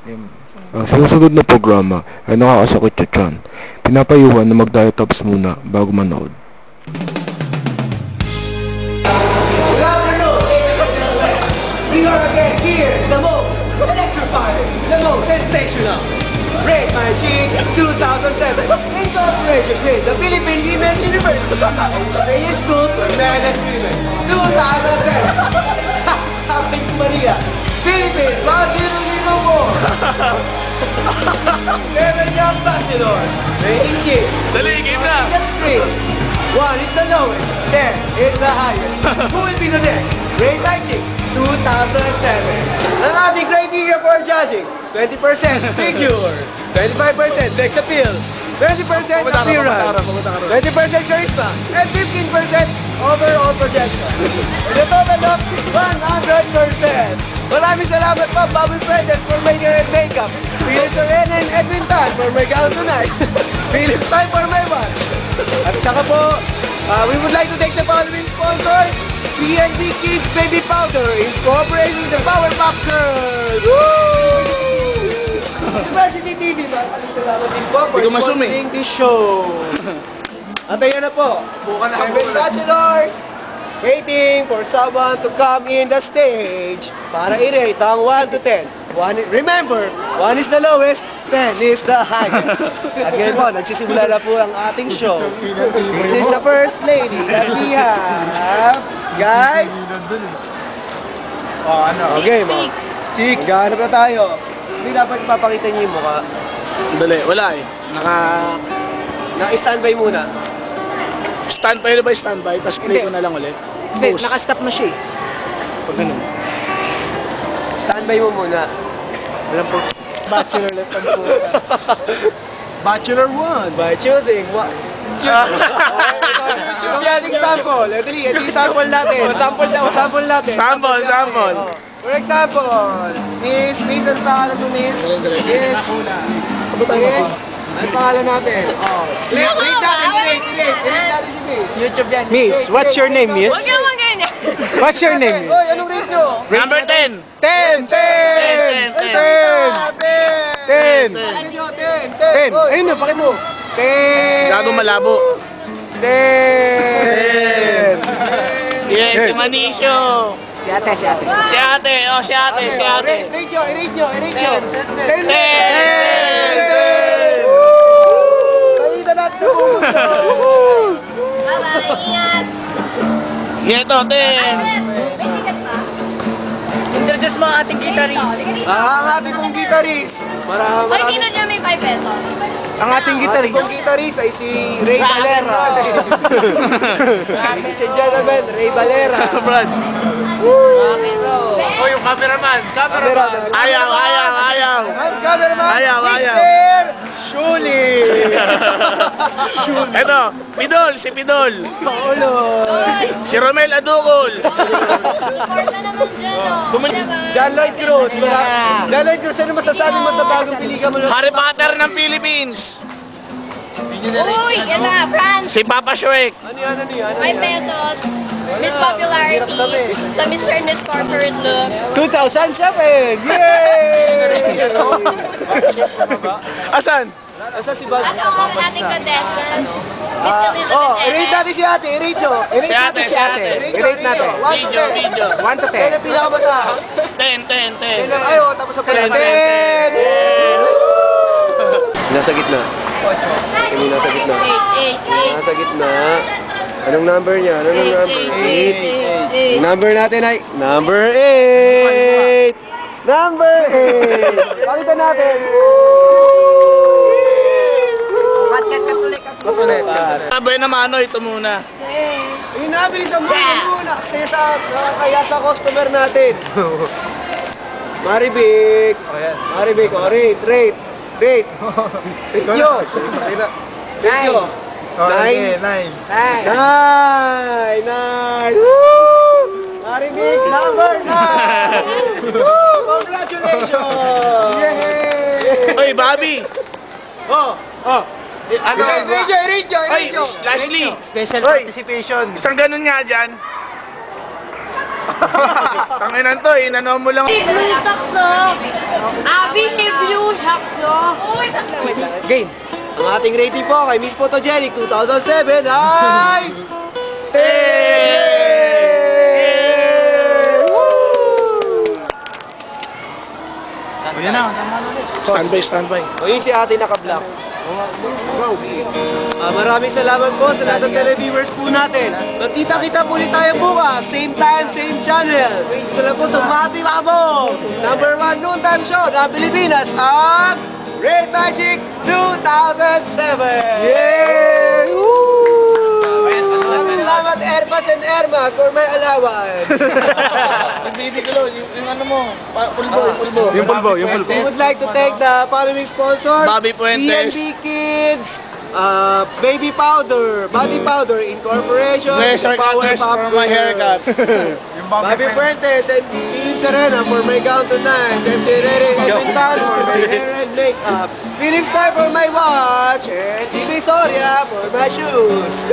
Ang susunod na programa ay nakakasakit sa tiyan. Pinapayuhan na mag-diet tops muna bago manood. Good afternoon, ladies and gentlemen. We are again here, the most electrifying, the most sensational Break My Cheek 2007 in cooperation with the Philippine Women's University Australian Schools for Men and Women 2010. Happy Maria, Philippines 1004. 7 young bachelors, rating chicks. Dali, game na! The strings. 1 is the lowest, 10 is the highest. Who will be the next? Great My Chick 2007. Ang ating criteria for judging: 20% figure, 25% sex appeal, 20% appearance, 20% charisma, and 15% overall projection. For a total of 100%. Maraming salamat po, Bobby Freddes for my hair and makeup. Philip Serena and Edwin Tan for my gown tonight. Philip Tan for my watch. At saka po, we would like to thank the following sponsors: PNB Kids Baby Powder in cooperation with the Powerpuff Girls. Woo! University TV, maraming salamat din po for sponsoring this show. At ayan na po, 7 bachelors waiting for someone to come in the stage para i-rate ang 1 to 10. Remember, 1 is the lowest, 10 is the highest. At ngayon po, nagsisimula na po ang ating show. This is the first lady that we have. Guys? Okay, ma. 6. Gahanap na tayo. Hindi dapat ipapakita niyo yung mukha. Dali, wala eh. Naka-standby muna. Standby na ba yung standby? Tapos play ko na lang ulit. Hindi, naka-stop na siya eh. Pag ganun. Standby mo muna. Alam po, bachelor left ang po. Bachelor 1 by choosing what? Ito yung example. Ito yung sample natin. Sample natin. Sample. For example, Miss ang pangalan mo, Miss. Yes. Ano pangalan natin? Rate natin si Miss. YouTube yan. Miss, what's your name, Miss? Huwag naman ganyan. What's your name, Miss? Oy, anong rate nyo? Number 10! 10! 10! Ayun na, pakit mo. 10! Masyadong malabo. 10! Yes, si Manisyo! Si ate. Si ate! Si ate! Rate nyo. 10! 10! Kalita natin sa puso. Bye-bye, ingat. Ito, 10! May ticket pa? Introduce mo ang ating guitarist. Ang ating pong guitarist. Hoy, sino dyan may 5 pesos? Ang ating Ang ating pong guitarist ay si Ray Valera. Ladies and gentlemen, Ray Valera. Brad! Rock and roll. Oh, yung cameraman! Ayaw! Ang cameraman, Ayaw. Mr. Shuli. Ito, Pidol! Si Pidol! Paulo. Si Romel Adukol! Support na naman dyan, oh. John Lloyd Cruz. John Lloyd Cruz, ano masasabi mo sa bagong piligan mo? Harry Potter ng Philippines! Uy, yan na, France. Si Papa Shrek! Ano yan? 5 pesos. Miss Popularity sa Mr. and Miss Corporate Look. 2007! Yay! Asan? Asa si Bag? At ang ating contestant, Miss Elizabeth I-rate Ene. natin si ate. I-rate nyo. Si ate! I-rate natin. Video! 1 to 10. Kaya pinakamasaas. 10! Ayaw, tapos sa pala. 10! Nasa gitna. Hindi nasa gitna. 8. Nasa gitna. Anong number niya? Anong number? 8. Number natin ay number 8. Number 8. Pakita natin. Sabay naman ito muna. Yung nabilis ang muna. Kasi kaya sa customer natin. Maribik. Maribik. Rate. Rate yun. Rate yun. 9. 9. Woo! Maribik, number 9. Woo! Congratulations! Yay! Oy, Bobby! Rate nyo. Leslie! Special participation. Isang ganun nga dyan. Tanginan to, inano mo lang. Blue sakso. Abi ni Blue sakso. Game. Ang ating rating po kay Miss Photogenic 2007 ay... 10! Standby. O yun si ate naka-block. Maraming salamat po sa lahat ng televiewers po natin. Magkita-kita po ulit tayo bukas. Same time, same channel. Ito lang po sa Mati Mabong. Number 1 noontime show ng Pilipinas ang Red Magic 2007. Yeah! Maraming salamat Airpads and Airmax for my allowance. Nagbibigalo, yung ano mo, pulbo. Yung pulbo. We would like to thank the following sponsors. Bobby Puentes. DNB Kids, Baby Powder, Body Powder Incorporation, Razor The Power cutters Pop for my Girl. haircuts. Bobby Puentes and Philip Serena for my gown tonight. MC Rere and Mental for my hair and makeup. Philip Star for my watch. And Jimmy Soria for my shoes.